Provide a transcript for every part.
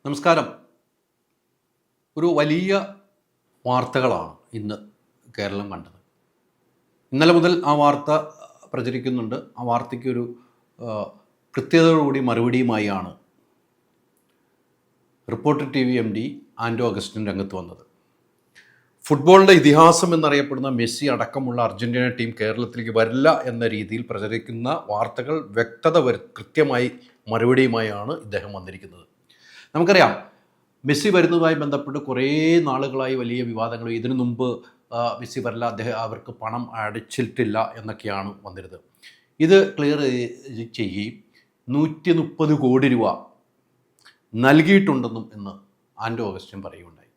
നമസ്കാരം. ഒരു വലിയ വാർത്തകളാണ് ഇന്ന് കേരളം കണ്ടത്. ഇന്നലെ മുതൽ ആ വാർത്ത പ്രചരിക്കുന്നുണ്ട്. ആ വാർത്തയ്ക്കൊരു കൃത്യതയോടുകൂടി മറുപടിയുമായാണ് റിപ്പോർട്ടർ TV MD ആൻഡോ അഗസ്റ്റിൻ രംഗത്ത് വന്നത്. ഫുട്ബോളിൻ്റെ ഇതിഹാസം എന്നറിയപ്പെടുന്ന മെസ്സി അടക്കമുള്ള അർജൻറ്റീന ടീം കേരളത്തിലേക്ക് വരില്ല എന്ന രീതിയിൽ പ്രചരിക്കുന്ന വാർത്തകൾ കൃത്യമായി മറുപടിയുമായാണ് ഇദ്ദേഹം വന്നിരിക്കുന്നത്. നമുക്കറിയാം, മെസ്സി വരുന്നതുമായി ബന്ധപ്പെട്ട് കുറേ നാളുകളായി വലിയ വിവാദങ്ങൾ. ഇതിനു മുമ്പ് മെസ്സി വരില്ല, അവർക്ക് പണം അടച്ചിട്ടില്ല എന്നൊക്കെയാണ് വന്നിരുന്നത്. ഇത് ക്ലിയർ ചെയ്യുകയും 130 കോടി രൂപ നൽകിയിട്ടുണ്ടെന്നും എന്ന് ആൻഡോ അഗസ്റ്റിൻ പറയുകയുണ്ടായി.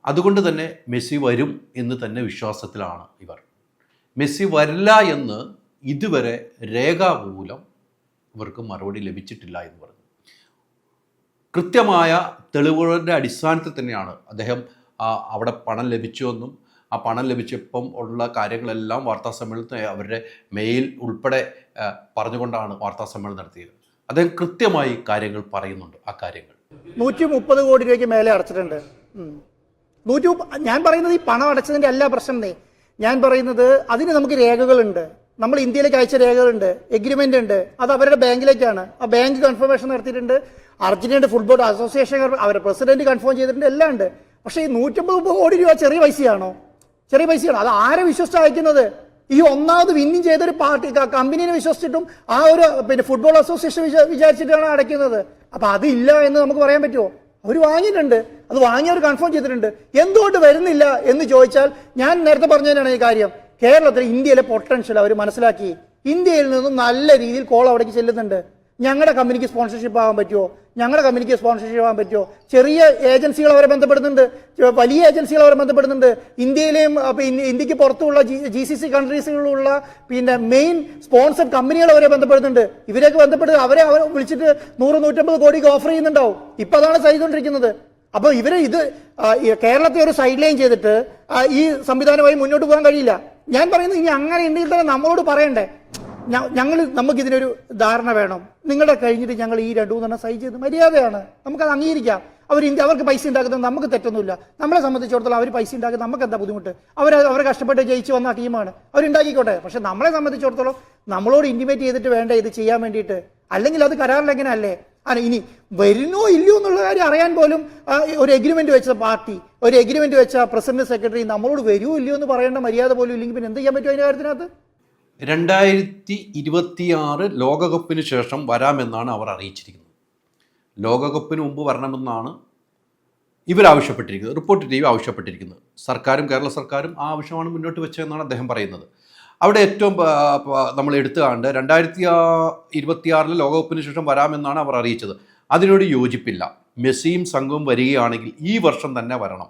അതുകൊണ്ട് തന്നെ മെസ്സി വരും എന്ന് തന്നെ വിശ്വാസത്തിലാണ് ഇവർ. മെസ്സി വരില്ല എന്ന് ഇതുവരെ രേഖാമൂലം ഇവർക്ക് മറുപടി ലഭിച്ചിട്ടില്ല എന്ന് പറഞ്ഞു. കൃത്യമായ തെളിവുകളുടെ അടിസ്ഥാനത്തിൽ തന്നെയാണ് അദ്ദേഹം അവിടെ പണം ലഭിച്ചുവെന്നും ആ പണം ലഭിച്ചപ്പം ഉള്ള കാര്യങ്ങളെല്ലാം വാർത്താസമ്മേളനത്തിൽ അവരുടെ മെയിൽ ഉൾപ്പെടെ പറഞ്ഞുകൊണ്ടാണ് വാർത്താസമ്മേളനം നടത്തിയത്. അദ്ദേഹം കൃത്യമായി കാര്യങ്ങൾ പറയുന്നുണ്ട്. ആ കാര്യങ്ങൾ 130 കോടി രൂപയ്ക്ക് മേലെ അടച്ചിട്ടുണ്ട്. ഞാൻ പറയുന്നത് ഈ പണം അടച്ചതിൻ്റെ അല്ല പ്രശ്നം. ഞാൻ പറയുന്നത് അതിന് നമുക്ക് രേഖകളുണ്ട്. നമ്മൾ ഇന്ത്യയിലേക്ക് അയച്ച രേഖകളുണ്ട്, എഗ്രിമെന്റ് ഉണ്ട്. അത് അവരുടെ ബാങ്കിലേക്കാണ്. ആ ബാങ്ക് കൺഫർമേഷൻ നടത്തിയിട്ടുണ്ട്. അർജന്റീന ഫുട്ബോൾ അസോസിയേഷൻ അവരുടെ പ്രസിഡന്റ് കൺഫേം ചെയ്തിട്ടുണ്ട്. എല്ലാം ഉണ്ട്. പക്ഷേ ഈ 150 കോടി രൂപ ചെറിയ പൈസയാണോ? ചെറിയ പൈസയാണോ? അത് ആരെ വിശ്വസിച്ച് അയക്കുന്നത്? ഈ ഒന്നാമത് വിന്നിങ് ചെയ്തൊരു പാർട്ടി കമ്പനീനെ വിശ്വസിച്ചിട്ടും ആ ഒരു ഫുട്ബോൾ അസോസിയേഷൻ വിചാരിച്ചിട്ടാണ് അടയ്ക്കുന്നത്. അപ്പൊ അതില്ല എന്ന് നമുക്ക് പറയാൻ പറ്റുമോ? അവർ വാങ്ങിയിട്ടുണ്ട്. അത് വാങ്ങിയവർ കൺഫേം ചെയ്തിട്ടുണ്ട്. എന്തുകൊണ്ട് വരുന്നില്ല എന്ന് ചോദിച്ചാൽ ഞാൻ നേരത്തെ പറഞ്ഞതിനാണ് ഈ കാര്യം. കേരളത്തിൽ ഇന്ത്യയിലെ പൊട്ടൻഷ്യൽ അവർ മനസ്സിലാക്കി. ഇന്ത്യയിൽ നിന്നും നല്ല രീതിയിൽ കോൾ അവിടേക്ക് ചെല്ലുന്നുണ്ട്. ഞങ്ങളുടെ കമ്പനിക്ക് സ്പോൺസർഷിപ്പ് ആവാൻ പറ്റുമോ? ഞങ്ങളുടെ കമ്പനിക്ക് സ്പോൺസർഷിപ്പ് ആവാൻ പറ്റുമോ? ചെറിയ ഏജൻസികൾ അവരെ ബന്ധപ്പെടുന്നുണ്ട്, വലിയ ഏജൻസികൾ അവരെ ബന്ധപ്പെടുന്നുണ്ട്. ഇന്ത്യയിലെയും ഇന്ത്യക്ക് പുറത്തുള്ള GCC കൺട്രീസിലുള്ള മെയിൻ സ്പോൺസർ കമ്പനികൾ അവരെ ബന്ധപ്പെടുന്നുണ്ട്. ഇവരെയൊക്കെ ബന്ധപ്പെട്ട് അവരെ വിളിച്ചിട്ട് 100-150 കോടിക്ക് ഓഫർ ചെയ്യുന്നുണ്ടാവും. ഇപ്പം അതാണ് ചെയ്തുകൊണ്ടിരിക്കുന്നത്. അപ്പോൾ ഇവര് കേരളത്തെ ഒരു സൈഡ് ലൈൻ ചെയ്തിട്ട് ഈ സംവിധാനമായി മുന്നോട്ട് പോകാൻ കഴിയില്ല. ഞാൻ പറയുന്നത് ഇനി അങ്ങനെ ഉണ്ടെങ്കിൽ തന്നെ നമ്മളോട് പറയണ്ടേ, നമുക്കിതിനൊരു ധാരണ വേണം. നിങ്ങളുടെ കഴിഞ്ഞിട്ട് ഞങ്ങൾ ഈ 2-3 സൈൻ ചെയ്ത് മര്യാദയാണ്, നമുക്കത് അംഗീകരിക്കാം. അവർക്ക് പൈസ ഉണ്ടാക്കുന്നത് നമുക്ക് തെറ്റൊന്നുമില്ല. നമ്മളെ സംബന്ധിച്ചിടത്തോളം അവർ പൈസ ഉണ്ടാക്കുന്നത് നമുക്ക് എന്താ ബുദ്ധിമുട്ട്? അവർ കഷ്ടപ്പെട്ട് ജയിച്ചു വന്ന ടീമാണ്, അവരുണ്ടാക്കിക്കോട്ടെ. പക്ഷെ നമ്മളെ സംബന്ധിച്ചിടത്തോളം നമ്മളോട് ഇന്റിമേറ്റ് ചെയ്തിട്ട് വേണ്ട ഇത് ചെയ്യാൻ വേണ്ടിയിട്ട്. അല്ലെങ്കിൽ അത് കരാറിലെങ്ങനെ അല്ലേ? ഇനി വരുന്നോ ഇല്ലയോ എന്നുള്ള കാര്യം അറിയാൻ പോലും ഒരു എഗ്രിമെന്റ് വെച്ച പാർട്ടി, ഒരു എഗ്രിമെന്റ് വെച്ച പ്രസിഡന്റ് സെക്രട്ടറി നമ്മളോട് വരുമോ ഇല്ലയോ എന്ന് പറയേണ്ട മര്യാദ പോലും ഇല്ലെങ്കിൽ പിന്നെ എന്ത് ചെയ്യാൻ പറ്റും അതിന്റെ കാര്യത്തിനകത്ത്? 2026 ലോകകപ്പിന് ശേഷം വരാമെന്നാണ് അവർ അറിയിച്ചിരിക്കുന്നത്. ലോകകപ്പിന് മുമ്പ് വരണമെന്നാണ് ഇവരാവശ്യപ്പെട്ടിരിക്കുന്നത്, റിപ്പോർട്ടർ TV ആവശ്യപ്പെട്ടിരിക്കുന്നത്. കേരള സർക്കാരും ആ ആവശ്യമാണ് മുന്നോട്ട് വെച്ചതെന്നാണ് അദ്ദേഹം പറയുന്നത്. അവിടെ ഏറ്റവും നമ്മൾ എടുത്തു കാണേണ്ടത് 2026 ലോകകപ്പിന് ശേഷം വരാമെന്നാണ് അവർ അറിയിച്ചത്. അതിനോട് യോജിപ്പില്ല. മെസ്സിയും സംഘവും വരികയാണെങ്കിൽ ഈ വർഷം തന്നെ വരണം.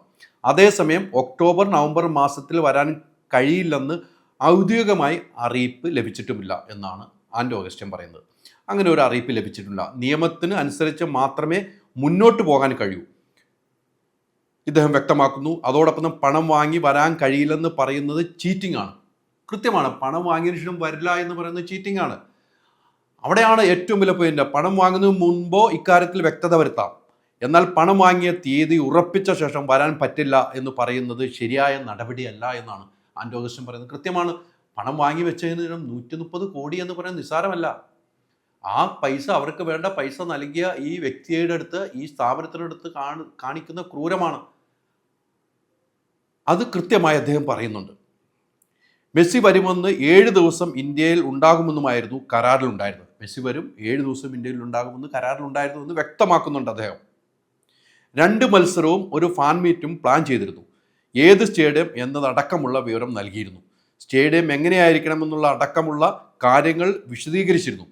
അതേസമയം ഒക്ടോബർ-നവംബർ മാസത്തിൽ വരാൻ കഴിയില്ലെന്ന് ഔദ്യോഗികമായി അറിയിപ്പ് ലഭിച്ചിട്ടുമില്ല എന്നാണ് ആൻഡോ അഗസ്റ്റിൻ പറയുന്നത്. അങ്ങനെ ഒരു അറിയിപ്പ് ലഭിച്ചിട്ടില്ല. നിയമത്തിന് അനുസരിച്ച് മാത്രമേ മുന്നോട്ട് പോകാൻ കഴിയൂ, ഇദ്ദേഹം വ്യക്തമാക്കുന്നു. അതോടൊപ്പം പണം വാങ്ങി വരാൻ കഴിയില്ലെന്ന് പറയുന്നത് ചീറ്റിംഗ് ആണ്. കൃത്യമാണ്, പണം വാങ്ങിയതിനു ശേഷം വരില്ല എന്ന് പറയുന്നത് ചീറ്റിംഗ് ആണ്. അവിടെയാണ് ഏറ്റവും വലിയ പോയിന്റ്. പണം വാങ്ങുന്നതിന് മുൻപോ ഇക്കാര്യത്തിൽ വ്യക്തത വരുത്താം. എന്നാൽ പണം വാങ്ങിയ തീയതി ഉറപ്പിച്ച ശേഷം വരാൻ പറ്റില്ല എന്ന് പറയുന്നത് ശരിയായ നടപടിയല്ല എന്നാണ് ആൻഡോ അഗസ്റ്റിൻ പറയുന്നത്. കൃത്യമാണ്. പണം വാങ്ങി വെച്ചതിന് 130 കോടി എന്ന് പറയുന്നത് നിസ്സാരമല്ല. ആ പൈസ, അവർക്ക് വേണ്ട പൈസ നൽകിയ ഈ വ്യക്തിയുടെ അടുത്ത്, ഈ സ്ഥാപനത്തിനടുത്ത് കാണിക്കുന്ന ക്രൂരമാണ്. അത് കൃത്യമായി അദ്ദേഹം പറയുന്നുണ്ട്. മെസ്സി വരുമെന്ന് 7 ദിവസം ഇന്ത്യയിൽ ഉണ്ടാകുമെന്നുമായിരുന്നു കരാറിലുണ്ടായിരുന്നത്. മെസ്സി വരും, 7 ദിവസം ഇന്ത്യയിൽ ഉണ്ടാകുമെന്ന് കരാറിലുണ്ടായിരുന്നു എന്ന് വ്യക്തമാക്കുന്നുണ്ട് അദ്ദേഹം. 2 മത്സരവും ഒരു ഫാൻ മീറ്റും പ്ലാൻ ചെയ്തിരുന്നു. ഏത് സ്റ്റേഡിയം എന്നതടക്കമുള്ള വിവരം നൽകിയിരുന്നു. സ്റ്റേഡിയം എങ്ങനെയായിരിക്കണമെന്നുള്ള അടക്കമുള്ള കാര്യങ്ങൾ വിശദീകരിച്ചിരുന്നു.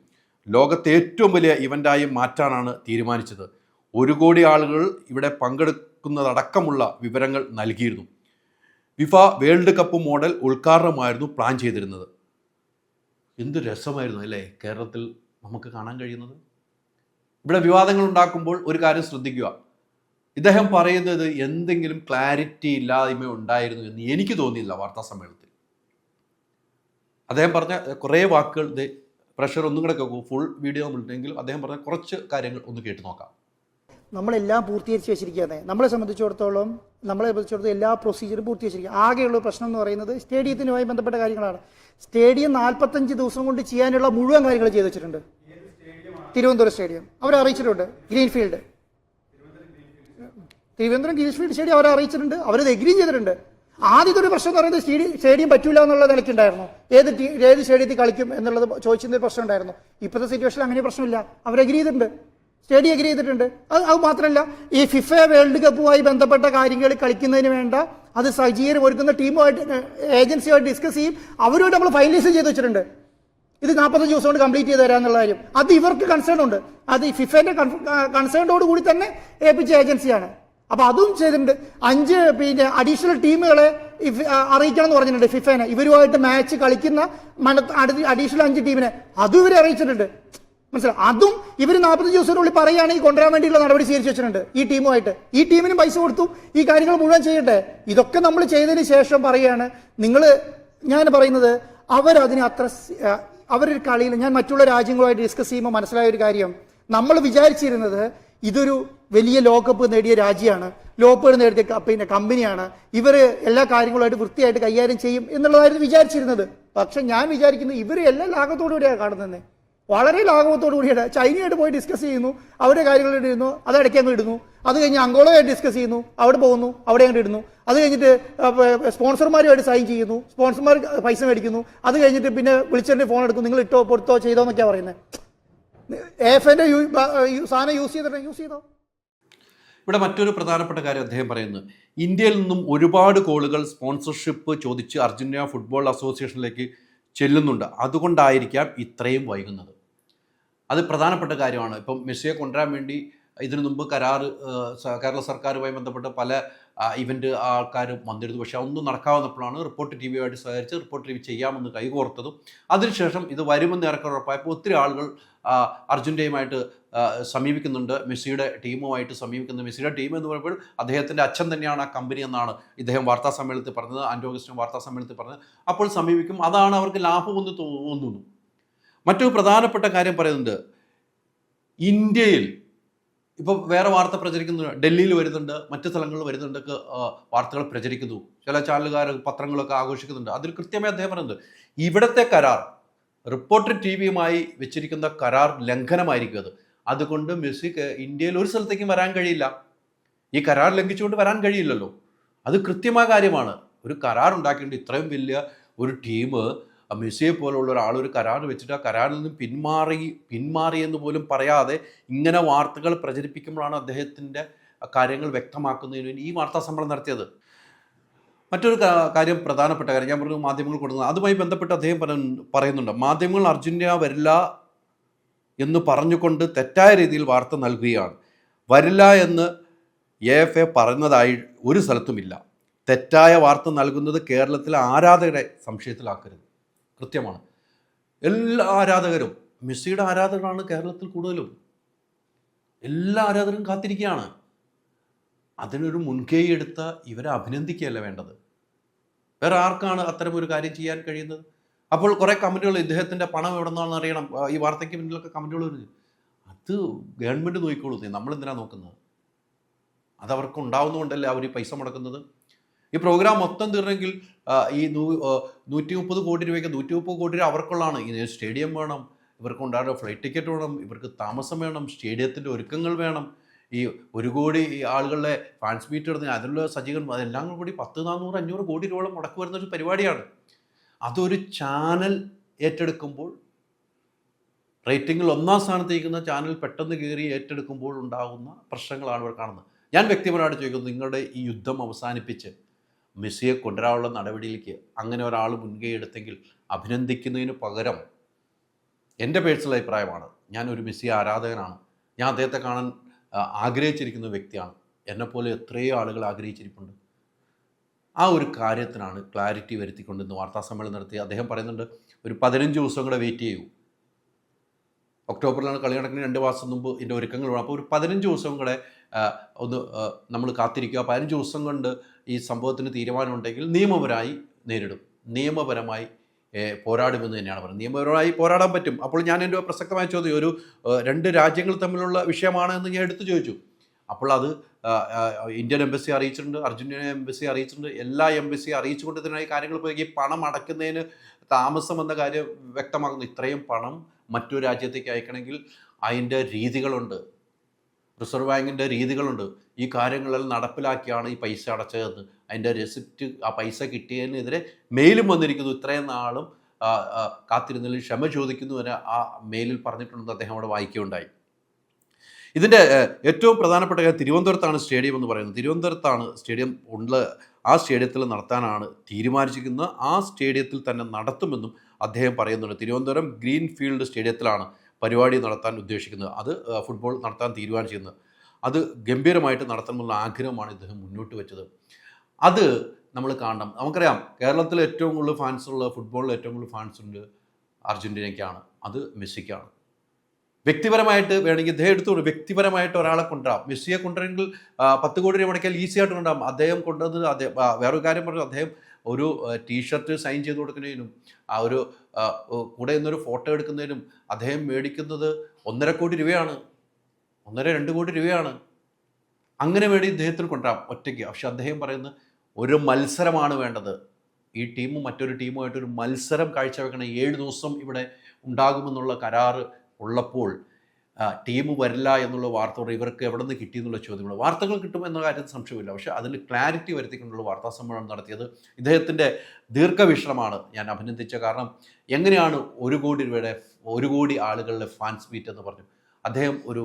ലോകത്തെ ഏറ്റവും വലിയ ഇവൻ്റായി മാറ്റാനാണ് തീരുമാനിച്ചത്. 1 കോടി ആളുകൾ ഇവിടെ പങ്കെടുക്കുന്നതടക്കമുള്ള വിവരങ്ങൾ നൽകിയിരുന്നു. FIFA വേൾഡ് കപ്പ് മോഡൽ ഉദ്ഘാടനമായിരുന്നു പ്ലാൻ ചെയ്തിരുന്നത്. എന്ത് രസമായിരുന്നു അല്ലേ കേരളത്തിൽ നമുക്ക് കാണാൻ കഴിയുന്നത്. ഇവിടെ വിവാദങ്ങൾ ഉണ്ടാക്കുമ്പോൾ ഒരു കാര്യം ശ്രദ്ധിക്കുക. ഇദ്ദേഹം പറയുന്നത് എന്തെങ്കിലും ക്ലാരിറ്റി ഇല്ലായ്മ ഉണ്ടായിരുന്നു എന്ന് എനിക്ക് തോന്നിയില്ല വാർത്താ സമ്മേളനത്തിൽ. അദ്ദേഹം പറഞ്ഞ കുറേ വാക്കുകൾ പ്രഷർ ഒന്നും കൂടെ കേൾക്കും. ഫുൾ വീഡിയോ നമ്മളുണ്ടെങ്കിലും അദ്ദേഹം പറഞ്ഞ കുറച്ച് കാര്യങ്ങൾ ഒന്ന് കേട്ട് നോക്കാം. നമ്മളെല്ലാം പൂർത്തീകരിച്ച് വെച്ചിരിക്കുകയാണ്. നമ്മളെ സംബന്ധിച്ചിടത്തോളം എല്ലാ പ്രൊസീജിയറും പൂർത്തീകരിച്ചിരിക്കുക. ആകെയുള്ള പ്രശ്നം എന്ന് പറയുന്നത് സ്റ്റേഡിയത്തിനുമായി ബന്ധപ്പെട്ട കാര്യങ്ങളാണ്. സ്റ്റേഡിയം 45 ദിവസം കൊണ്ട് ചെയ്യാനുള്ള മുഴുവൻ കാര്യങ്ങൾ ചെയ്തു വെച്ചിട്ടുണ്ട്. തിരുവനന്തപുരം സ്റ്റേഡിയം അവരെ അറിയിച്ചിട്ടുണ്ട്. ഗ്രീൻഫീൽഡ് തിരുവനന്തപുരം ഗ്രീൻഫീൽഡ് സ്റ്റേഡിയം അവരെ അറിയിച്ചിട്ടുണ്ട്. അവരത് എഗ്രീ ചെയ്തിട്ടുണ്ട്. ആദ്യത്തെ ഒരു പ്രശ്നം എന്ന് പറയുന്നത് സ്റ്റേഡിയം പറ്റൂല എന്നുള്ള നിലയ്ക്കുണ്ടായിരുന്നു. ഏത് സ്റ്റേഡിയത്തിൽ കളിക്കും എന്നുള്ളത് ചോദിച്ചതിന്റെ പ്രശ്നം ഉണ്ടായിരുന്നു. ഇപ്പോഴത്തെ സിറ്റുവേഷനിൽ അങ്ങനെ പ്രശ്നമില്ല. അവർ എഗ്രീ ചെയ്തിട്ടുണ്ട്. സ്റ്റേഡിയം എഗ്രി ചെയ്തിട്ടുണ്ട്. അത് മാത്രമല്ല, ഈ ഫിഫ വേൾഡ് കപ്പുമായി ബന്ധപ്പെട്ട കാര്യങ്ങൾ കളിക്കുന്നതിന് വേണ്ട അത് സജ്ജീകരണം ഒരുക്കുന്ന ടീമുമായിട്ട് ഏജൻസിയുമായിട്ട് ഡിസ്കസ് ചെയ്യും. അവരുമായിട്ട് നമ്മൾ ഫൈനലൈസ് ചെയ്ത് വെച്ചിട്ടുണ്ട്. ഇത് 45 ദിവസം കൊണ്ട് കംപ്ലീറ്റ് ചെയ്ത് തരാമെന്നുള്ള കാര്യം. അത് ഇവർക്ക് കൺസേൺ ഉണ്ട്. അത് ഈ ഫിഫേന്റെ കൺസേണോട് കൂടി തന്നെ ഏൽപ്പിച്ച ഏജൻസിയാണ്. അപ്പൊ അതും ചെയ്തിട്ടുണ്ട്. 5 അഡീഷണൽ ടീമുകളെ അറിയിക്കണം എന്ന് പറഞ്ഞിട്ടുണ്ട് ഫിഫേനെ. ഇവരുമായിട്ട് മാച്ച് കളിക്കുന്ന അഡീഷണൽ 5 ടീമിനെ അതും ഇവരെ അറിയിച്ചിട്ടുണ്ട്. മനസ്സിലായി? അതും ഇവർ 45 ദിവസത്തിനുള്ളിൽ പറയുകയാണെങ്കിൽ കൊണ്ടുവരാൻ വേണ്ടിയുള്ള നടപടി സ്വീകരിച്ചു വെച്ചിട്ടുണ്ട് ഈ ടീമുമായിട്ട്. ഈ ടീമിനും പൈസ കൊടുത്തു ഈ കാര്യങ്ങൾ മുഴുവൻ ചെയ്യട്ടെ. ഇതൊക്കെ നമ്മൾ ചെയ്തതിന് ശേഷം പറയുകയാണ് ഞാൻ പറയുന്നത് അവരതിന് അവരൊരു കളിയിൽ ഞാൻ മറ്റുള്ള രാജ്യങ്ങളുമായിട്ട് ഡിസ്കസ് ചെയ്യുമ്പോൾ മനസ്സിലായ ഒരു കാര്യം, നമ്മൾ വിചാരിച്ചിരുന്നത് ഇതൊരു വലിയ ലോകകപ്പ് നേടിയ രാജ്യമാണ്, ലോകകപ്പ് നേടിയ കമ്പനിയാണ്, ഇവർ എല്ലാ കാര്യങ്ങളുമായിട്ട് വൃത്തിയായിട്ട് കൈകാര്യം ചെയ്യും എന്നുള്ളതായിരുന്നു വിചാരിച്ചിരുന്നത്. പക്ഷെ ഞാൻ വിചാരിക്കുന്നത് ഇവർ എല്ലാ ലാഘവത്തോടു കൂടിയാണ് കാണുന്നത്. വളരെ ലാഘവത്തോടു കൂടിയാണ്. ചൈനയായിട്ട് പോയി ഡിസ്കസ് ചെയ്യുന്നു, അവരുടെ കാര്യങ്ങൾ ഇടുന്നു, അത് ഇടയ്ക്ക് അങ്ങ് ഇടുന്നു. അത് കഴിഞ്ഞ് അങ്കോളയായിട്ട് ഡിസ്കസ് ചെയ്യുന്നു, അവിടെ പോകുന്നു, അവിടെ അങ്ങോട്ട് ഇടുന്നു. അത് കഴിഞ്ഞിട്ട് സ്പോൺസർമാരുമായിട്ട് സൈൻ ചെയ്യുന്നു, സ്പോൺസർമാർ പൈസ മേടിക്കുന്നു. അത് കഴിഞ്ഞിട്ട് പിന്നെ വിളിച്ചതിന്റെ ഫോൺ എടുക്കും, നിങ്ങൾ ഇട്ടോ പൊടുത്തോ ചെയ്തോ എന്നൊക്കെയാണ് പറയുന്നത്. AFന്റെ സാധനം യൂസ് ചെയ്തോ. ഇവിടെ മറ്റൊരു പ്രധാനപ്പെട്ട കാര്യം അദ്ദേഹം പറയുന്നത്, ഇന്ത്യയിൽ നിന്നും ഒരുപാട് കോളുകൾ സ്പോൺസർഷിപ്പ് ചോദിച്ച് അർജന്റീന ഫുട്ബോൾ അസോസിയേഷനിലേക്ക് ചെല്ലുന്നുണ്ട്. അതുകൊണ്ടായിരിക്കാം ഇത്രയും വൈകുന്നത്. അത് പ്രധാനപ്പെട്ട കാര്യമാണ്. ഇപ്പം മെസ്സിയെ കൊണ്ടുവരാൻ വേണ്ടി ഇതിനു മുമ്പ് കേരള സർക്കാരുമായി ബന്ധപ്പെട്ട് പല ഇവൻ്റ് ആൾക്കാരും വന്നിരുന്നു. പക്ഷേ ഒന്നും നടക്കാവുന്നപ്പോഴാണ് റിപ്പോർട്ട് ടി വിയുമായിട്ട് സഹകരിച്ച് റിപ്പോർട്ട് ടി വി ചെയ്യാമെന്ന് കൈകോർത്തതും. അതിനുശേഷം ഇത് വരുമെന്ന് ഉറപ്പായപ്പോൾ ഒത്തിരി ആളുകൾ അർജന്റീനയുമായിട്ട് സമീപിക്കുന്നുണ്ട്, മെസ്സിയുടെ ടീമുമായിട്ട് സമീപിക്കുന്നത്. മെസ്സിയുടെ ടീം എന്ന് പറയുമ്പോൾ അദ്ദേഹത്തിൻ്റെ അച്ഛൻ തന്നെയാണ് ആ കമ്പനി എന്നാണ് ഇദ്ദേഹം വാർത്താ സമ്മേളനത്തിൽ പറഞ്ഞത്, ആൻഡോ അഗസ്റ്റിൻ വാർത്താ സമ്മേളനത്തിൽ പറഞ്ഞത്. അപ്പോൾ സമീപിക്കും, അതാണ് അവർക്ക് ലാഭമെന്ന് തോന്നുന്നു. മറ്റൊരു പ്രധാനപ്പെട്ട കാര്യം പറയുന്നുണ്ട്, ഇന്ത്യയിൽ ഇപ്പോൾ വേറെ വാർത്ത പ്രചരിക്കുന്നു, ഡൽഹിയിൽ വരുന്നുണ്ട്, മറ്റു സ്ഥലങ്ങളിൽ വരുന്നുണ്ടൊക്കെ വാർത്തകൾ പ്രചരിക്കുന്നു, ചില ചാനലുകാർ പത്രങ്ങളൊക്കെ ആഘോഷിക്കുന്നുണ്ട്. അതിൽ കൃത്യമായി അദ്ദേഹം പറയുന്നത് ഇവിടുത്തെ കരാർ റിപ്പോർട്ടർ ടി വിയുമായി വെച്ചിരിക്കുന്ന കരാർ ലംഘനമായിരിക്കും അത്. അതുകൊണ്ട് മെസ്സി ഇന്ത്യയിൽ ഒരു സ്ഥലത്തേക്കും വരാൻ കഴിയില്ല. ഈ കരാർ ലംഘിച്ചുകൊണ്ട് വരാൻ കഴിയില്ലല്ലോ. അത് കൃത്യമായ കാര്യമാണ്. ഒരു കരാർ ഉണ്ടാക്കിയിട്ട് ഇത്രയും വലിയ ഒരു ടീം മെസ്സിയെ പോലുള്ള ഒരാൾ ഒരു കരാർ വെച്ചിട്ട് ആ കരാറിൽ നിന്ന് പിന്മാറി എന്ന് പോലും പറയാതെ ഇങ്ങനെ വാർത്തകൾ പ്രചരിപ്പിക്കുമ്പോഴാണ് അദ്ദേഹത്തിൻ്റെ കാര്യങ്ങൾ വ്യക്തമാക്കുന്നതിന് വേണ്ടി ഈ വാർത്താ സമ്മേളനം നടത്തിയത്. മറ്റൊരു കാര്യം, പ്രധാനപ്പെട്ട കാര്യം ഞാൻ പറഞ്ഞു, മാധ്യമങ്ങൾ കൊടുക്കുന്നത്, അതുമായി ബന്ധപ്പെട്ട് അദ്ദേഹം പറയുന്നുണ്ട്, മാധ്യമങ്ങൾ അർജന്റീന വരില്ല എന്ന് പറഞ്ഞുകൊണ്ട് തെറ്റായ രീതിയിൽ വാർത്ത നൽകുകയാണ്. വരില്ല എന്ന് AFA പറഞ്ഞതായി ഒരു സ്ഥലത്തുമില്ല. തെറ്റായ വാർത്ത നൽകുന്നത് കേരളത്തിലെ ആരാധകരെ സംശയത്തിലാക്കരുത്. കൃത്യമാണ്. എല്ലാ ആരാധകരും, മെസ്സിയുടെ ആരാധകരാണ് കേരളത്തിൽ കൂടുതലും. എല്ലാ ആരാധകരും കാത്തിരിക്കുകയാണ്. അതിനൊരു മുൻകൈ എടുത്ത ഇവരെ അഭിനന്ദിക്കുകയല്ല വേണ്ടത്. വേറെ ആർക്കാണ് അത്തരമൊരു കാര്യം ചെയ്യാൻ കഴിയുന്നത്? അപ്പോൾ കുറേ കമൻറ്റുകൾ, ഇദ്ദേഹത്തിൻ്റെ പണം എവിടെ നിന്നാണെന്ന് അറിയണം, ഈ വാർത്തയ്ക്ക് മുന്നിലൊക്കെ കമൻറ്റുകൾ വരുന്നത്. അത് ഗവൺമെൻറ് നോക്കിക്കോളൂ, നമ്മളെന്തിനാണ് നോക്കുന്നത്? അതവർക്ക് ഉണ്ടാവുന്നതുകൊണ്ടല്ലേ അവർ ഈ പൈസ മുടക്കുന്നത്. ഈ പ്രോഗ്രാം മൊത്തം തീർന്നെങ്കിൽ ഈ 130 കോടി രൂപയ്ക്ക് 130 കോടി രൂപ അവർക്കുള്ളതാണ്. ഈ സ്റ്റേഡിയം വേണം, ഇവർക്ക് ഉണ്ടാകുന്ന ഫ്ലൈറ്റ് ടിക്കറ്റ് വേണം, ഇവർക്ക് താമസം വേണം, സ്റ്റേഡിയത്തിൻ്റെ ഒരുക്കങ്ങൾ വേണം, ഈ 1 കോടി ആളുകളുടെ ഫാൻസ് മീറ്റ് എടുത്ത് അതിനുള്ള സജ്ജീകരണം, അതെല്ലാം കൂടി 10, 400, 500 കോടി രൂപ മുടക്ക് വരുന്നൊരു പരിപാടിയാണ്. അതൊരു ചാനൽ ഏറ്റെടുക്കുമ്പോൾ, റേറ്റിംഗിൽ 1ാം സ്ഥാനത്തേക്കുന്ന ചാനൽ പെട്ടെന്ന് കയറി ഏറ്റെടുക്കുമ്പോൾ ഉണ്ടാകുന്ന പ്രശ്നങ്ങളാണ് ഇവിടെ കാണുന്നത്. ഞാൻ വ്യക്തിപരമായിട്ട് ചോദിക്കുന്നത്, നിങ്ങളുടെ ഈ യുദ്ധം അവസാനിപ്പിച്ച് മെസ്സിയെ കൊണ്ടുവരാനുള്ള നടപടിയിലേക്ക് അങ്ങനെ ഒരാൾ മുൻകൈ എടുത്തെങ്കിൽ അഭിനന്ദിക്കുന്നതിന് പകരം, എൻ്റെ പേഴ്സണൽ അഭിപ്രായമാണ്, ഞാനൊരു മെസ്സി ആരാധകനാണ്, ഞാൻ അദ്ദേഹത്തെ കാണാൻ ആഗ്രഹിച്ചിരിക്കുന്ന വ്യക്തിയാണ്, എന്നെപ്പോലെ എത്രയോ ആളുകൾ ആഗ്രഹിച്ചിരിപ്പുണ്ട്. ആ ഒരു കാര്യത്തിനാണ് ക്ലാരിറ്റി വരുത്തിക്കൊണ്ട് ഇന്ന് വാർത്താ സമ്മേളനം നടത്തി. അദ്ദേഹം പറയുന്നുണ്ട്, ഒരു 15 ദിവസം കൂടെ വെയിറ്റ് ചെയ്യൂ. ഒക്ടോബറിലാണ് കളി നടക്കുന്ന, 2 മാസം മുമ്പ് ഇതിൻ്റെ ഒരുക്കങ്ങൾ വേണം. അപ്പോൾ ഒരു 15 ദിവസം കൂടെ നമ്മൾ കാത്തിരിക്കുക. 15 ദിവസം കൊണ്ട് ഈ സംഭവത്തിന് തീരുമാനമുണ്ടെങ്കിൽ നിയമപരമായി പോരാടുമെന്ന് തന്നെയാണ് പറയുന്നത്. നിയമപരമായി പോരാടാൻ പറ്റും. അപ്പോൾ ഞാൻ എൻ്റെ പ്രസക്തമായ ചോദ്യം, ഒരു 2 രാജ്യങ്ങൾ തമ്മിലുള്ള വിഷയമാണ് എന്ന് ഞാൻ എടുത്തു ചോദിച്ചു. അപ്പോൾ അത് ഇന്ത്യൻ എംബസി അറിയിച്ചിട്ടുണ്ട്, അർജന്റീന എംബസി അറിയിച്ചിട്ടുണ്ട്, എല്ലാ എംബസിയും അറിയിച്ചുകൊണ്ട് ഇതിനായി കാര്യങ്ങൾ പോയി. ഈ പണം അടയ്ക്കുന്നതിന് താമസം എന്ന കാര്യം വ്യക്തമാക്കുന്നു. ഇത്രയും പണം മറ്റൊരു രാജ്യത്തേക്ക് അയക്കണമെങ്കിൽ അതിൻ്റെ രീതികളുണ്ട്, റിസർവ് ബാങ്കിൻ്റെ രീതികളുണ്ട്. ഈ കാര്യങ്ങളെല്ലാം നടപ്പിലാക്കിയാണ് ഈ പൈസ അടച്ചതെന്ന് അതിൻ്റെ റെസിപ്റ്റ്, ആ പൈസ കിട്ടിയതിനെതിരെ മെയിലും വന്നിരിക്കുന്നു. ഇത്രയും നാളും കാത്തിരുന്നതിൽ ക്ഷമ ചോദിക്കുന്നു വരെ ആ മെയിലിൽ പറഞ്ഞിട്ടുണ്ടെന്ന് അദ്ദേഹം അവിടെ വായിക്കുകയുണ്ടായി. ഇതിൻ്റെ ഏറ്റവും പ്രധാനപ്പെട്ട കാര്യം തിരുവനന്തപുരത്താണ് സ്റ്റേഡിയം എന്ന് പറയുന്നത്. തിരുവനന്തപുരത്താണ് സ്റ്റേഡിയം ഉള്ള. ആ സ്റ്റേഡിയത്തിൽ നടത്താനാണ് തീരുമാനിച്ചിരിക്കുന്നത്. ആ സ്റ്റേഡിയത്തിൽ തന്നെ നടത്തുമെന്നും അദ്ദേഹം പറയുന്നുണ്ട്. തിരുവനന്തപുരം ഗ്രീൻ ഫീൽഡ് സ്റ്റേഡിയത്തിലാണ് പരിപാടി നടത്താൻ ഉദ്ദേശിക്കുന്നത്. അത് ഫുട്ബോൾ നടത്താൻ തീരുമാനിച്ചിരുന്നത്. അത് ഗംഭീരമായിട്ട് നടത്തണമെന്നുള്ള ആഗ്രഹമാണ് ഇദ്ദേഹം മുന്നോട്ട് വെച്ചത്. അത് നമ്മൾ കാണണം. നമുക്കറിയാം കേരളത്തിൽ ഏറ്റവും കൂടുതൽ ഫാൻസുള്ള, ഫുട്ബോളിൽ ഏറ്റവും കൂടുതൽ ഫാൻസുണ്ട് അർജൻറ്റീനയ്ക്കാണ്, അത് മെസ്സിക്കാണ്. വ്യക്തിപരമായിട്ട് വേണമെങ്കിൽ ഇദ്ദേഹം എടുത്തുകൊണ്ട് വ്യക്തിപരമായിട്ട് ഒരാളെ കൊണ്ടുവരാം. മെസ്സിയെ കൊണ്ടുവരെങ്കിൽ 10 കോടി രൂപ മുടക്കിയാൽ ഈസി ആയിട്ട് കൊണ്ടുവരാം. അദ്ദേഹം കൊണ്ടുവന്നത് വേറൊരു കാര്യം പറഞ്ഞു, അദ്ദേഹം ഒരു ടീഷർട്ട് സൈൻ ചെയ്ത് കൊടുക്കുന്നതിനും ആ ഒരു കൂടെ നിന്നൊരു ഫോട്ടോ എടുക്കുന്നതിനും അദ്ദേഹം മേടിക്കുന്നത് 1.5 കോടി രൂപയാണ്, 1.5-2 കോടി രൂപയാണ്. അങ്ങനെ വേണ്ടി ഇദ്ദേഹത്തിന് കൊണ്ടുവരാം ഒറ്റയ്ക്ക്. പക്ഷെ അദ്ദേഹം പറയുന്നത് ഒരു മത്സരമാണ് വേണ്ടത്. ഈ ടീമും മറ്റൊരു ടീമുമായിട്ടൊരു മത്സരം കാഴ്ചവെക്കണം. 7 ദിവസം ഇവിടെ ഉണ്ടാകുമെന്നുള്ള കരാറ് ഉള്ളപ്പോൾ ടീം വരില്ല എന്നുള്ള വാർത്ത ഇവർക്ക് എവിടെ നിന്ന് കിട്ടി എന്നുള്ള ചോദ്യങ്ങൾ, വാർത്തകൾ കിട്ടുമെന്ന കാര്യത്തിൽ സംശയമില്ല. പക്ഷേ അതിൽ ക്ലാരിറ്റി വരുത്തിക്കൊണ്ടുള്ള വാർത്താ സമ്മേളനം നടത്തിയത് ഇദ്ദേഹത്തിൻ്റെ ദീർഘവീക്ഷണമാണ് ഞാൻ അഭിനന്ദിച്ച. കാരണം എങ്ങനെയാണ് 1 കോടി രൂപയുടെ 1 കോടി ആളുകളുടെ ഫാൻസ് മീറ്റ് എന്ന് പറഞ്ഞു അദ്ദേഹം ഒരു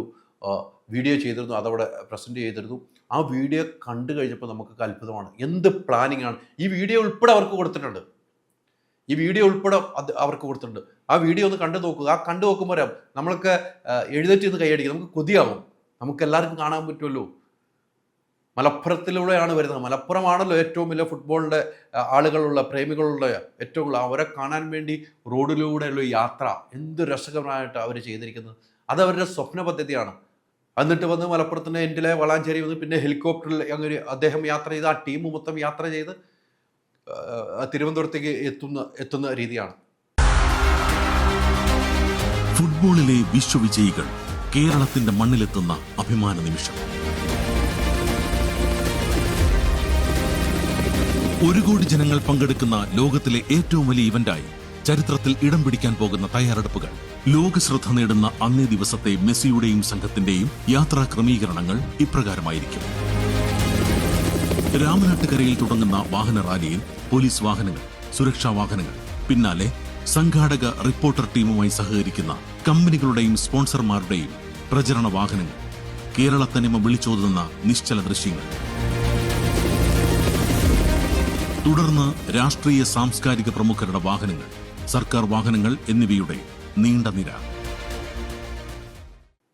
വീഡിയോ ചെയ്തിരുന്നു, അതവിടെ പ്രസൻറ്റ് ചെയ്തിരുന്നു. ആ വീഡിയോ കണ്ടു കഴിഞ്ഞപ്പോൾ നമുക്കൊക്കെ അത്ഭുതമാണ്. എന്ത് പ്ലാനിങ് ആണ്! ഈ വീഡിയോ ഉൾപ്പെടെ അവർക്ക് കൊടുത്തിട്ടുണ്ട്. ഈ വീഡിയോ ഉൾപ്പെടെ അവർക്ക് കൊടുത്തിട്ടുണ്ട്. ആ വീഡിയോ ഒന്ന് കണ്ടു നോക്കുക. ആ കണ്ടു നോക്കുമ്പോൾ നമ്മളൊക്കെ എഴുന്നേറ്റ് നിന്ന് കൈയടിക്കും. നമുക്ക് കൊതിയാവും. നമുക്ക് എല്ലാവർക്കും കാണാൻ പറ്റുമല്ലോ. മലപ്പുറത്തിലൂടെയാണ് വരുന്നത്. മലപ്പുറമാണല്ലോ ഏറ്റവും വലിയ ഫുട്ബോളിൻ്റെ ആളുകളുള്ള, പ്രേമികളുള്ള ഏറ്റവും കൂടുതൽ. അവരെ കാണാൻ വേണ്ടി റോഡിലൂടെയുള്ള യാത്ര എന്ത് രസകരമായിട്ട് അവർ ചെയ്തിരിക്കുന്നത്. അത് അവരുടെ സ്വപ്ന പദ്ധതിയാണ്. എന്നിട്ട് വന്ന് മലപ്പുറത്തിൻ്റെ എൻഡിലെ വളാഞ്ചേരി വന്ന് പിന്നെ ഹെലികോപ്റ്ററിൽ അങ്ങനെ അദ്ദേഹം യാത്ര ചെയ്ത് ആ ടീം മൊത്തം യാത്ര ചെയ്ത് തിരുവനന്തപുരത്തേക്ക് എത്തുന്ന രീതിയാണ്. ഫുട്ബോളിലെ വിശ്വവിജയികൾ കേരളത്തിന്റെ മണ്ണിലെത്തുന്ന അഭിമാന നിമിഷം. 1 കോടി ജനങ്ങൾ പങ്കെടുക്കുന്ന ലോകത്തിലെ ഏറ്റവും വലിയ ഇവന്റായി ചരിത്രത്തിൽ ഇടം പിടിക്കാൻ പോകുന്ന തയ്യാറെടുപ്പുകൾ. ലോകശ്രദ്ധ നേടുന്ന അന്നേ ദിവസത്തെ മെസ്സിയുടെയും സംഘത്തിന്റെയും യാത്രാ ക്രമീകരണങ്ങൾ ഇപ്രകാരമായിരിക്കും. രാമനാട്ടുകരയിൽ തുടങ്ങുന്ന വാഹന റാലിയിൽ പോലീസ് വാഹനങ്ങൾ, സുരക്ഷാ വാഹനങ്ങൾ, പിന്നാലെ സംഘാടക റിപ്പോർട്ടർ ടീമുമായി സഹകരിക്കുന്ന കമ്പനികളുടെയും സ്പോൺസർമാരുടെയും പ്രചരണ വാഹനങ്ങൾ, കേരള തനിമ വിളിച്ചോതുന്ന നിശ്ചല ദൃശ്യങ്ങൾ, തുടർന്ന് രാഷ്ട്രീയ സാംസ്കാരിക പ്രമുഖരുടെ വാഹനങ്ങൾ, സർക്കാർ വാഹനങ്ങൾ എന്നിവയുടെ നീണ്ട നിര.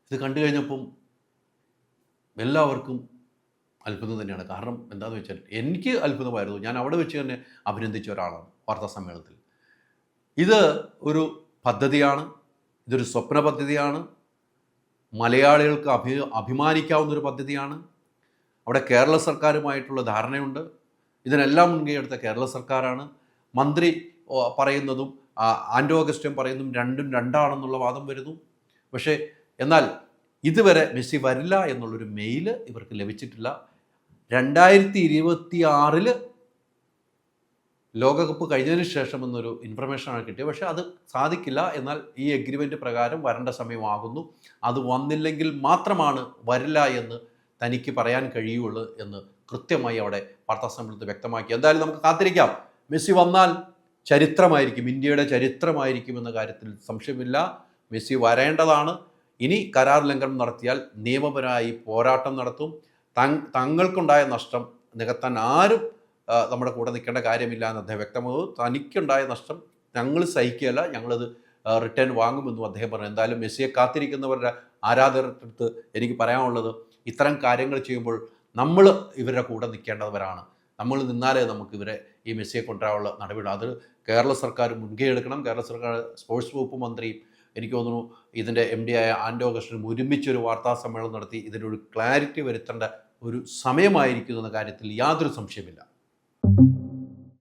ഇത് കണ്ടു കഴിഞ്ഞപ്പം എല്ലാവർക്കും അത്ഭുതം തന്നെയാണ്. കാരണം എന്താണെന്ന് വെച്ചാൽ എനിക്ക് അത്ഭുതമായിരുന്നു. ഞാൻ അവിടെ വെച്ച് തന്നെ അഭിനന്ദിച്ച ഒരാളാണ് വാർത്താ സമ്മേളനത്തിൽ. ഇത് ഒരു പദ്ധതിയാണ്, ഇതൊരു സ്വപ്ന പദ്ധതിയാണ്, മലയാളികൾക്ക് അഭിമാനിക്കാവുന്നൊരു പദ്ധതിയാണ്. അവിടെ കേരള സർക്കാരുമായിട്ടുള്ള ധാരണയുണ്ട്. ഇതിനെല്ലാം മുൻകൈ എടുത്ത കേരള സർക്കാരാണ്. മന്ത്രി പറയുന്നതും ആൻഡോ അഗസ്റ്റ്യൻ പറയുന്നതും രണ്ടും രണ്ടാണെന്നുള്ള വാദം വരുന്നു. പക്ഷേ എന്നാൽ ഇതുവരെ മെസ്സി വരില്ല എന്നുള്ളൊരു മെയിൽ ഇവർക്ക് ലഭിച്ചിട്ടില്ല. 2026 ലോകകപ്പ് കഴിഞ്ഞതിന് ശേഷം എന്നൊരു ഇൻഫർമേഷനാണ് കിട്ടിയത്. പക്ഷേ അത് സാധിക്കില്ല. എന്നാൽ ഈ എഗ്രിമെൻ്റ് പ്രകാരം വരേണ്ട സമയമാകുന്നു. അത് വന്നില്ലെങ്കിൽ മാത്രമാണ് വരില്ല എന്ന് തനിക്ക് പറയാൻ കഴിയുള്ളൂ എന്ന് കൃത്യമായി അവിടെ വാർത്താ സമ്മേളനത്തിൽ വ്യക്തമാക്കി. എന്തായാലും നമുക്ക് കാത്തിരിക്കാം. മെസ്സി വന്നാൽ ചരിത്രമായിരിക്കും, ഇന്ത്യയുടെ ചരിത്രമായിരിക്കും എന്ന കാര്യത്തിൽ സംശയമില്ല. മെസ്സി വരേണ്ടതാണ്. ഇനി കരാർ ലംഘനം നടത്തിയാൽ നിയമപരമായി പോരാട്ടം നടത്തും. തങ്ങൾക്കുണ്ടായ നഷ്ടം നികത്താൻ ആരും നമ്മുടെ കൂടെ നിൽക്കേണ്ട കാര്യമില്ല എന്ന് അദ്ദേഹം വ്യക്തമാകും. തനിക്കുണ്ടായ നഷ്ടം ഞങ്ങൾ സഹിക്കുകയല്ല, ഞങ്ങളത് റിട്ടേൺ വാങ്ങുമെന്നും അദ്ദേഹം പറഞ്ഞു. എന്തായാലും മെസ്സിയെ കാത്തിരിക്കുന്നവരുടെ ആരാധകർക്ക് എനിക്ക് പറയാനുള്ളത്, ഇത്തരം കാര്യങ്ങൾ ചെയ്യുമ്പോൾ നമ്മൾ ഇവരുടെ കൂടെ നിൽക്കേണ്ടവരാണ്. നമ്മൾ നിന്നാലേ നമുക്ക് ഇവരെ ഈ മെസ്സിയെ കൊണ്ടുവരാനുള്ള നടപടി. അത് കേരള സർക്കാർ മുൻകൈ എടുക്കണം. കേരള സർക്കാർ സ്പോർട്സ് വകുപ്പ് മന്ത്രിയും എനിക്ക് തോന്നുന്നു ഇതിൻ്റെ MD ആയ ആൻഡോ അഗസ്റ്റ്യനും ഒരുമിച്ചൊരു വാർത്താ സമ്മേളനം നടത്തി ഇതിനൊരു ക്ലാരിറ്റി വരുത്തേണ്ട ഒരു സമയമായിരിക്കുന്നു എന്ന കാര്യത്തിൽ യാതൊരു സംശയമില്ല.